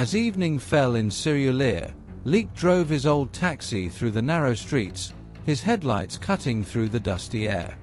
As evening fell in Cyrieulier, Leek drove his old taxi through the narrow streets, his headlights cutting through the dusty air.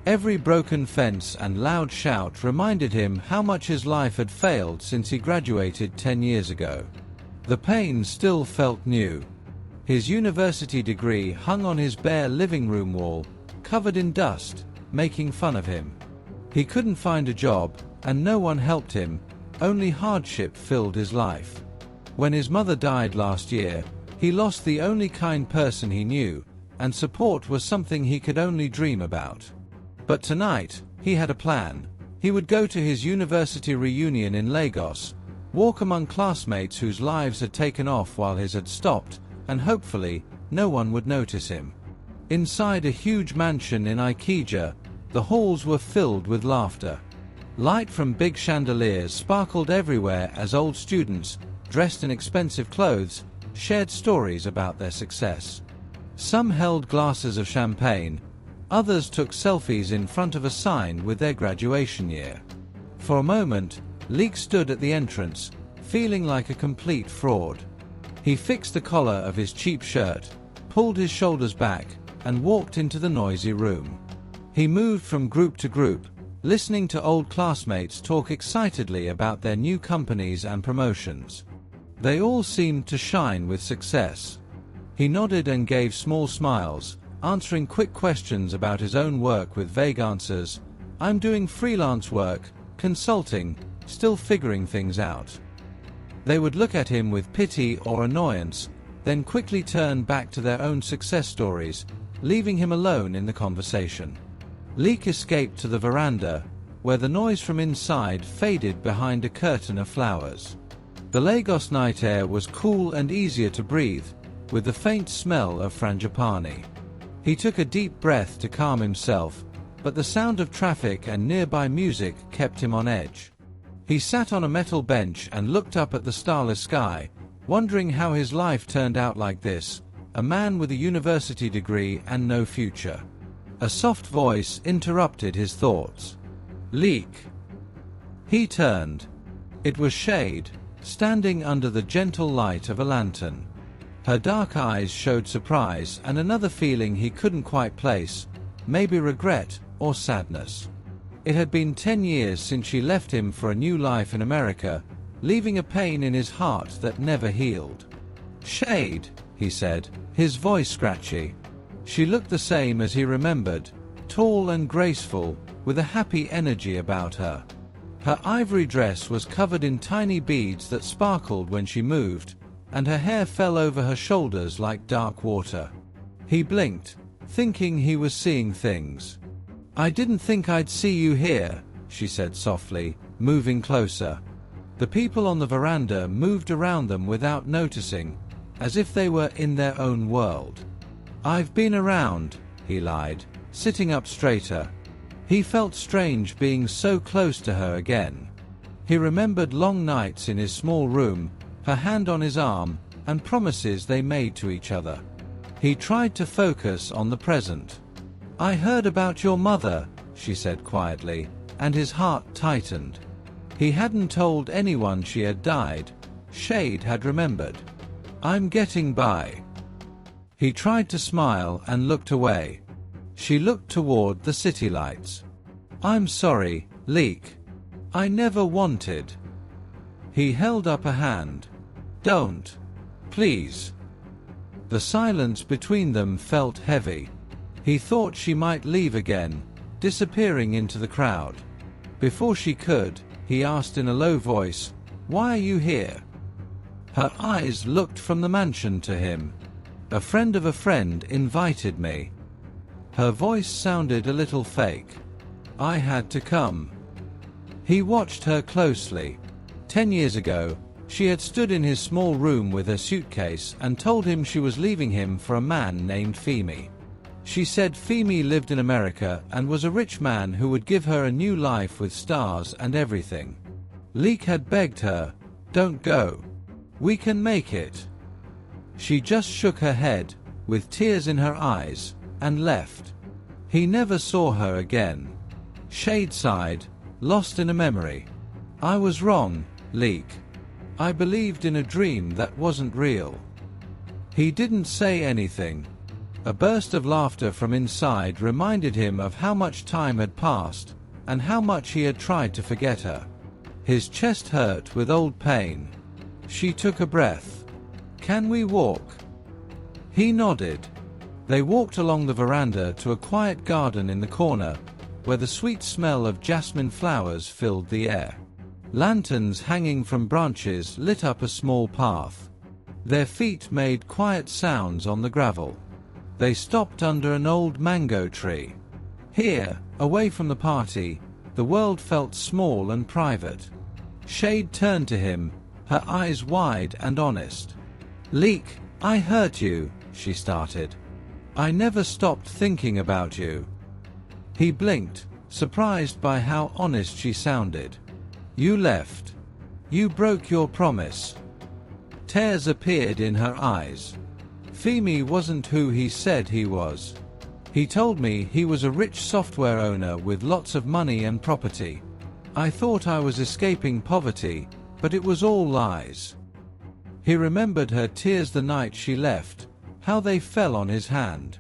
Every broken fence and loud shout reminded him how much his life had failed since he graduated 10 years ago. The pain still felt new. His university degree hung on his bare living room wall, covered in dust, making fun of him. He couldn't find a job, and no one helped him, only hardship filled his life. When his mother died last year, he lost the only kind person he knew, and support was something he could only dream about. But tonight, he had a plan. He would go to his university reunion in Lagos, walk among classmates whose lives had taken off while his had stopped, and hopefully, no one would notice him. Inside a huge mansion in Ikeja, the halls were filled with laughter. Light from big chandeliers sparkled everywhere as old students, dressed in expensive clothes, shared stories about their success. Some held glasses of champagne, others took selfies in front of a sign with their graduation year. For a moment, Leek stood at the entrance, feeling like a complete fraud. He fixed the collar of his cheap shirt, pulled his shoulders back, and walked into the noisy room. He moved from group to group, listening to old classmates talk excitedly about their new companies and promotions. They all seemed to shine with success. He nodded and gave small smiles, answering quick questions about his own work with vague answers. "I'm doing freelance work, consulting, still figuring things out." They would look at him with pity or annoyance, then quickly turn back to their own success stories, leaving him alone in the conversation. Leek escaped to the veranda, where the noise from inside faded behind a curtain of flowers. The Lagos night air was cool and easier to breathe, with the faint smell of frangipani. He took a deep breath to calm himself, but the sound of traffic and nearby music kept him on edge. He sat on a metal bench and looked up at the starless sky, wondering how his life turned out like this, a man with a university degree and no future. A soft voice interrupted his thoughts. "Leek." He turned. It was Shade, standing under the gentle light of a lantern. Her dark eyes showed surprise and another feeling he couldn't quite place, maybe regret or sadness. It had been 10 years since she left him for a new life in America, leaving a pain in his heart that never healed. "Shade," he said, his voice scratchy. She looked the same as he remembered, tall and graceful, with a happy energy about her. Her ivory dress was covered in tiny beads that sparkled when she moved, and her hair fell over her shoulders like dark water. He blinked, thinking he was seeing things. "I didn't think I'd see you here," she said softly, moving closer. The people on the veranda moved around them without noticing, as if they were in their own world. "I've been around," he lied, sitting up straighter. He felt strange being so close to her again. He remembered long nights in his small room, her hand on his arm, and promises they made to each other. He tried to focus on the present. "I heard about your mother," she said quietly, and his heart tightened. He hadn't told anyone she had died. Shade had remembered. "I'm getting by." He tried to smile and looked away. She looked toward the city lights. "I'm sorry, Leek. I never wanted." He held up a hand. "Don't. Please." The silence between them felt heavy. He thought she might leave again, disappearing into the crowd. Before she could, he asked in a low voice, "Why are you here?" Her eyes looked from the mansion to him. "A friend of a friend invited me." Her voice sounded a little fake. "I had to come." He watched her closely. 10 years ago, she had stood in his small room with her suitcase and told him she was leaving him for a man named Femi. She said Femi lived in America and was a rich man who would give her a new life with stars and everything. Leek had begged her, "Don't go. We can make it." She just shook her head, with tears in her eyes, and left. He never saw her again. Shade sighed, lost in a memory. "I was wrong, Leek. I believed in a dream that wasn't real." He didn't say anything. A burst of laughter from inside reminded him of how much time had passed, and how much he had tried to forget her. His chest hurt with old pain. She took a breath. "Can we walk?" He nodded. They walked along the veranda to a quiet garden in the corner, where the sweet smell of jasmine flowers filled the air. Lanterns hanging from branches lit up a small path. Their feet made quiet sounds on the gravel. They stopped under an old mango tree. Here, away from the party, the world felt small and private. Shade turned to him, her eyes wide and honest. "Leek, I hurt you," she started. "I never stopped thinking about you." He blinked, surprised by how honest she sounded. "You left. You broke your promise." Tears appeared in her eyes. Femi wasn't who he said he was. He told me he was a rich software owner with lots of money and property. I thought I was escaping poverty, but it was all lies. He remembered her tears the night she left, how they fell on his hand.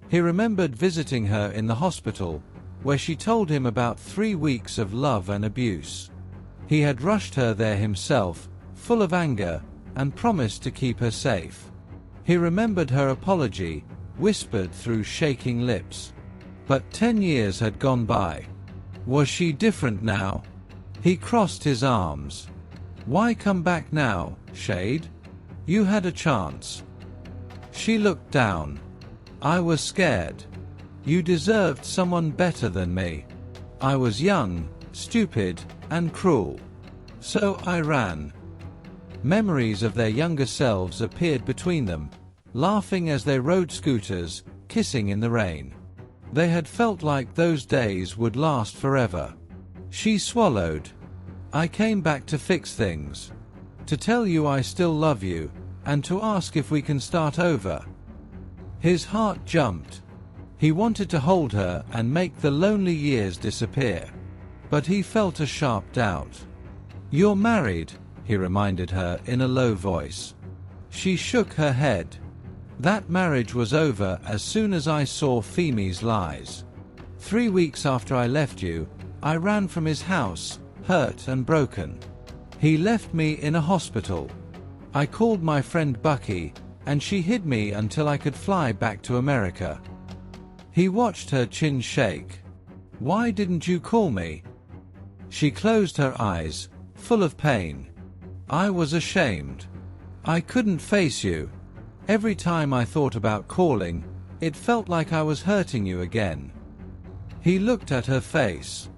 He remembered visiting her in the hospital, where she told him about 3 weeks of love and abuse. He had rushed her there himself, full of anger, and promised to keep her safe. He remembered her apology, whispered through shaking lips. But 10 years had gone by. Was she different now? He crossed his arms. "Why come back now, Shade? You had a chance." She looked down. "I was scared. You deserved someone better than me. I was young, stupid, and cruel. So I ran." Memories of their younger selves appeared between them, laughing as they rode scooters, kissing in the rain. They had felt like those days would last forever. She swallowed. "I came back to fix things. To tell you I still love you, and to ask if we can start over." His heart jumped. He wanted to hold her and make the lonely years disappear. But he felt a sharp doubt. "You're married," he reminded her in a low voice. She shook her head. "That marriage was over as soon as I saw Femi's lies. 3 weeks after I left you, I ran from his house, hurt and broken. He left me in a hospital. I called my friend Bucky, and she hid me until I could fly back to America." He watched her chin shake. "Why didn't you call me?" She closed her eyes, full of pain. "I was ashamed. I couldn't face you. Every time I thought about calling, it felt like I was hurting you again." He looked at her face.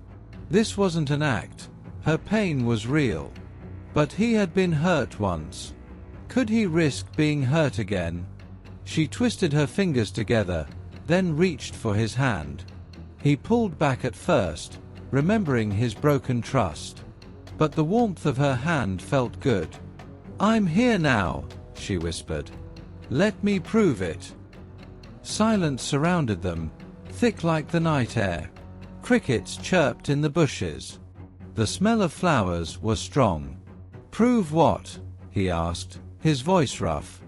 This wasn't an act. Her pain was real. But he had been hurt once. Could he risk being hurt again? She twisted her fingers together, then reached for his hand. He pulled back at first, remembering his broken trust. But the warmth of her hand felt good. "I'm here now," she whispered. "Let me prove it." Silence surrounded them, thick like the night air. Crickets chirped in the bushes. The smell of flowers was strong. "Prove what?" he asked, his voice rough.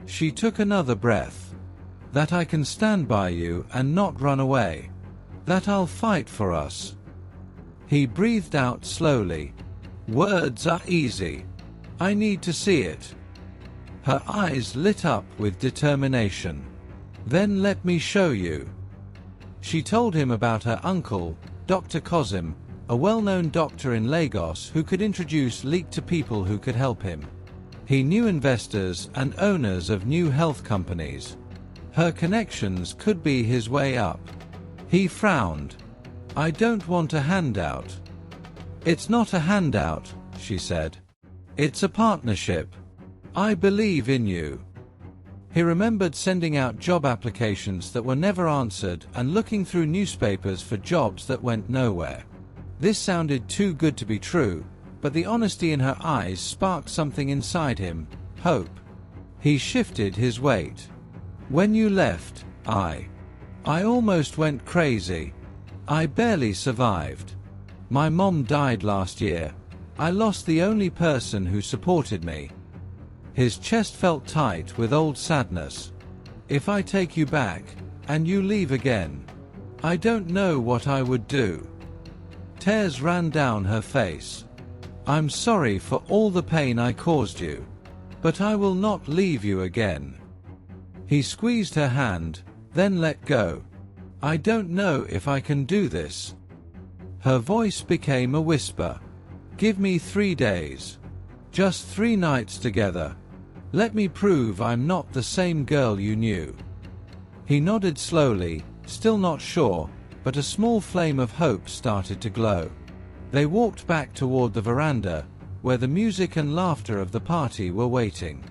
She took another breath. "That I can stand by you and not run away. That I'll fight for us." He breathed out slowly. "Words are easy. I need to see it." Her eyes lit up with determination. "Then let me show you." She told him about her uncle, Dr. Kozim, a well-known doctor in Lagos who could introduce Leek to people who could help him. He knew investors and owners of new health companies. Her connections could be his way up. He frowned. "I don't want a handout." "It's not a handout," she said. "It's a partnership. I believe in you." He remembered sending out job applications that were never answered and looking through newspapers for jobs that went nowhere. This sounded too good to be true, but the honesty in her eyes sparked something inside him, hope. He shifted his weight. "When you left, I almost went crazy. I barely survived. My mom died last year. I lost the only person who supported me." His chest felt tight with old sadness. "If I take you back, and you leave again, I don't know what I would do." Tears ran down her face. "I'm sorry for all the pain I caused you, but I will not leave you again." He squeezed her hand, then let go. "I don't know if I can do this." Her voice became a whisper. "Give me 3 days. Just 3 nights together. Let me prove I'm not the same girl you knew." He nodded slowly, still not sure, but a small flame of hope started to glow. They walked back toward the veranda, where the music and laughter of the party were waiting.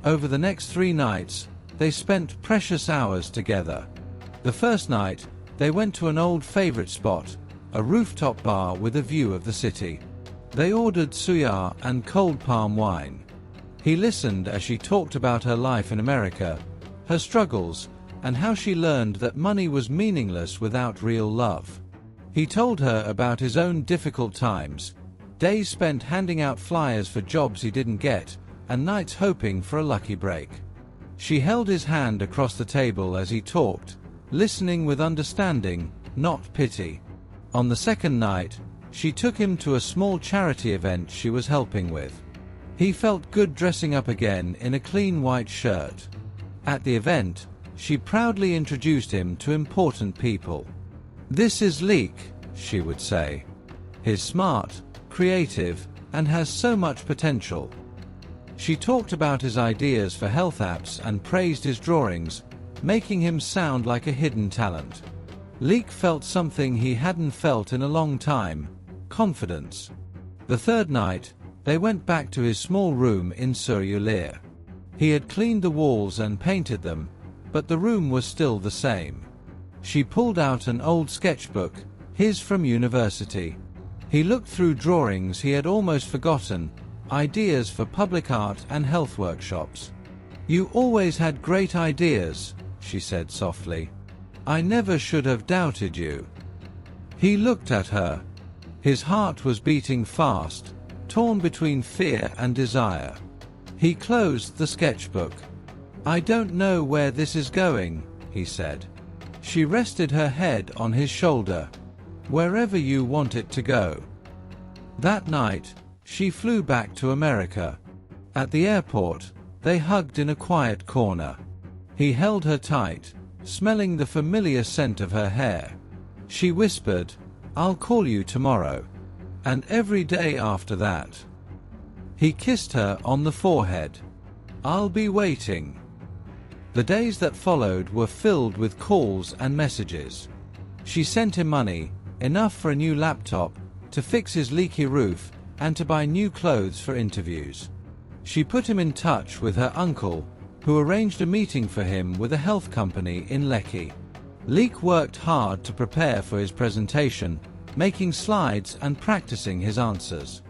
Over the next 3 nights, they spent precious hours together. The first night, they went to an old favorite spot, a rooftop bar with a view of the city. They ordered suya and cold palm wine. He listened as she talked about her life in America, her struggles, and how she learned that money was meaningless without real love. He told her about his own difficult times, days spent handing out flyers for jobs he didn't get, and nights hoping for a lucky break. She held his hand across the table as he talked, listening with understanding, not pity. On the second night, she took him to a small charity event she was helping with. He felt good dressing up again in a clean white shirt. At the event, she proudly introduced him to important people. "This is Leek," she would say. "He's smart, creative, and has so much potential." She talked about his ideas for health apps and praised his drawings, making him sound like a hidden talent. Leek felt something he hadn't felt in a long time: confidence. The third night, they went back to his small room in Sur-Lear. He had cleaned the walls and painted them, but the room was still the same. She pulled out an old sketchbook, his from university. He looked through drawings he had almost forgotten, ideas for public art and health workshops. "You always had great ideas," she said softly. "I never should have doubted you." He looked at her. His heart was beating fast, torn between fear and desire. He closed the sketchbook. "I don't know where this is going," he said. She rested her head on his shoulder. "Wherever you want it to go." That night, she flew back to America. At the airport, they hugged in a quiet corner. He held her tight, smelling the familiar scent of her hair. She whispered, "I'll call you tomorrow." And every day after that. He kissed her on the forehead. "I'll be waiting." The days that followed were filled with calls and messages. She sent him money, enough for a new laptop, to fix his leaky roof, and to buy new clothes for interviews. She put him in touch with her uncle, who arranged a meeting for him with a health company in Lekki. Leek worked hard to prepare for his presentation, making slides and practicing his answers.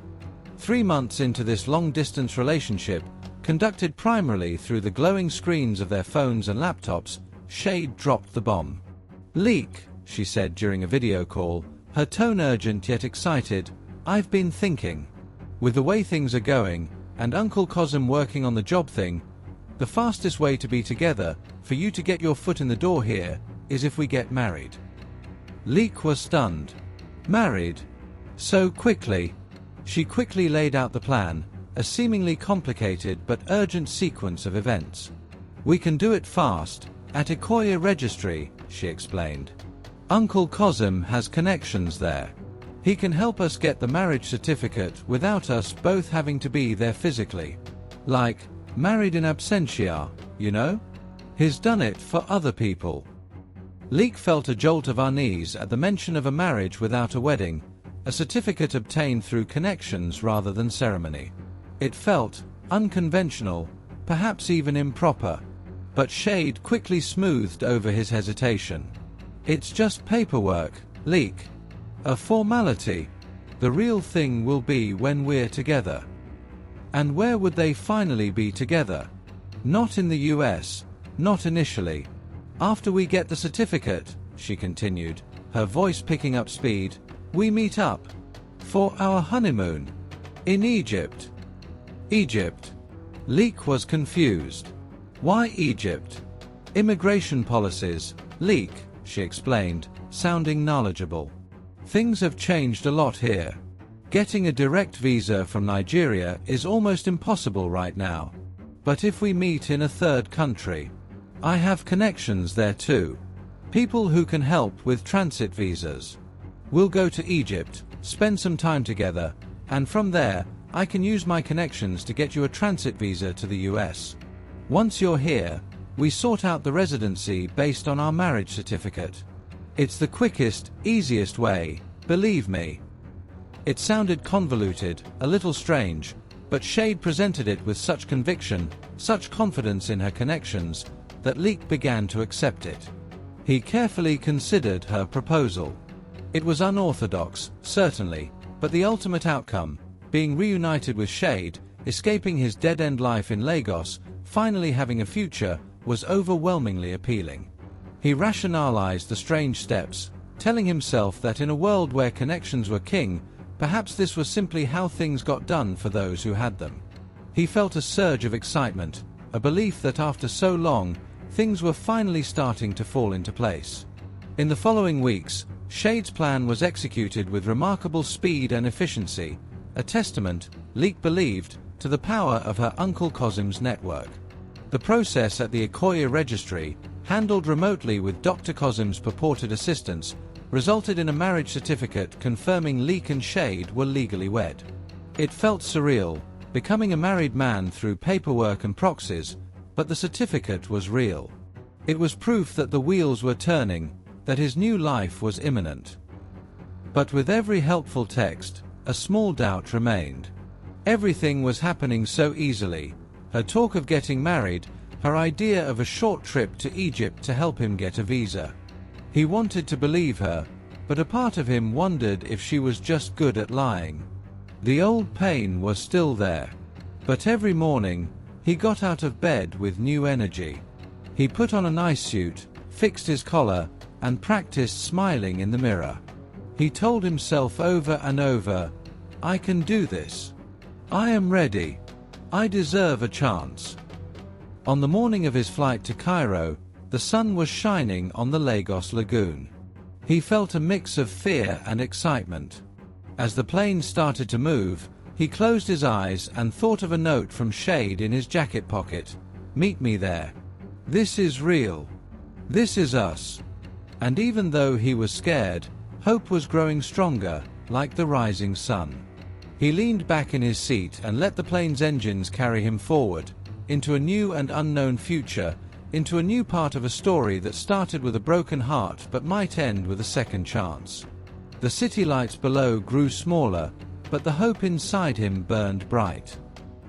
3 months into this long-distance relationship, conducted primarily through the glowing screens of their phones and laptops, Shade dropped the bomb. "Leek," she said during a video call, her tone urgent yet excited, "I've been thinking. With the way things are going, and Uncle Cosm working on the job thing, the fastest way to be together, for you to get your foot in the door here, is if we get married." Leek was stunned. Married? So quickly? She quickly laid out the plan, a seemingly complicated but urgent sequence of events. "We can do it fast, at Ikoya Registry," she explained. "Uncle Cosm has connections there. He can help us get the marriage certificate without us both having to be there physically. Like, married in absentia, you know? He's done it for other people." Leek felt a jolt of unease at the mention of a marriage without a wedding, a certificate obtained through connections rather than ceremony. It felt unconventional, perhaps even improper. But Shade quickly smoothed over his hesitation. "It's just paperwork, Leek. A formality. The real thing will be when we're together." And where would they finally be together? Not in the US, not initially. "After we get the certificate," she continued, her voice picking up speed, "we meet up. For our honeymoon. In Egypt. Egypt. Leek was confused. Why Egypt? Immigration policies. Leek, she explained, sounding knowledgeable. Things have changed a lot here. Getting a direct visa from Nigeria is almost impossible right now. But if we meet in a third country, I have connections there too. People who can help with transit visas. We'll go to Egypt, spend some time together, and from there, I can use my connections to get you a transit visa to the US. Once you're here, we sort out the residency based on our marriage certificate. It's the quickest, easiest way, believe me. It sounded convoluted, a little strange, but Shade presented it with such conviction, such confidence in her connections, that Leek began to accept it. He carefully considered her proposal. It was unorthodox, certainly, but the ultimate outcome, being reunited with Shade, escaping his dead-end life in Lagos, finally having a future, was overwhelmingly appealing. He rationalized the strange steps, telling himself that in a world where connections were king, perhaps this was simply how things got done for those who had them. He felt a surge of excitement, a belief that after so long, things were finally starting to fall into place. In the following weeks, Shade's plan was executed with remarkable speed and efficiency, a testament, Leek believed, to the power of her Uncle Kozim's network. The process at the Ikoyi registry, handled remotely with Dr. Kozim's purported assistance, resulted in a marriage certificate confirming Leek and Shade were legally wed. It felt surreal, becoming a married man through paperwork and proxies, but the certificate was real. It was proof that the wheels were turning, that his new life was imminent. But with every helpful text, a small doubt remained. Everything was happening so easily, her talk of getting married, her idea of a short trip to Egypt to help him get a visa. He wanted to believe her, but a part of him wondered if she was just good at lying. The old pain was still there. But every morning, he got out of bed with new energy. He put on a nice suit, fixed his collar, and practiced smiling in the mirror. He told himself over and over, "I can do this. I am ready. I deserve a chance." On the morning of his flight to Cairo, the sun was shining on the Lagos lagoon. He felt a mix of fear and excitement. As the plane started to move, he closed his eyes and thought of a note from Shade in his jacket pocket. "Meet me there. This is real. This is us." And even though he was scared, hope was growing stronger, like the rising sun. He leaned back in his seat and let the plane's engines carry him forward, into a new and unknown future, into a new part of a story that started with a broken heart but might end with a second chance. The city lights below grew smaller, but the hope inside him burned bright.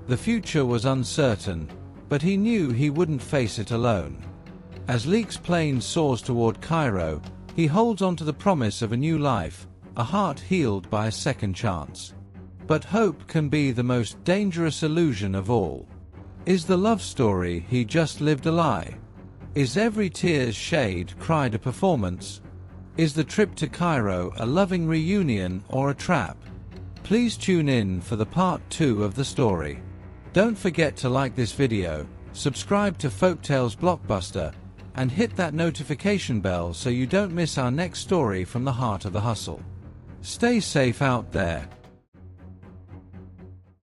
The future was uncertain, but he knew he wouldn't face it alone. As Leek's plane soars toward Cairo, he holds on to the promise of a new life, a heart healed by a second chance. But hope can be the most dangerous illusion of all. Is the love story he just lived a lie? Is every tear's Shade cried a performance? Is the trip to Cairo a loving reunion or a trap? Please tune in for the part 2 of the story. Don't forget to like this video, subscribe to Folktales Blockbuster, and hit that notification bell so you don't miss our next story from the heart of the hustle. Stay safe out there.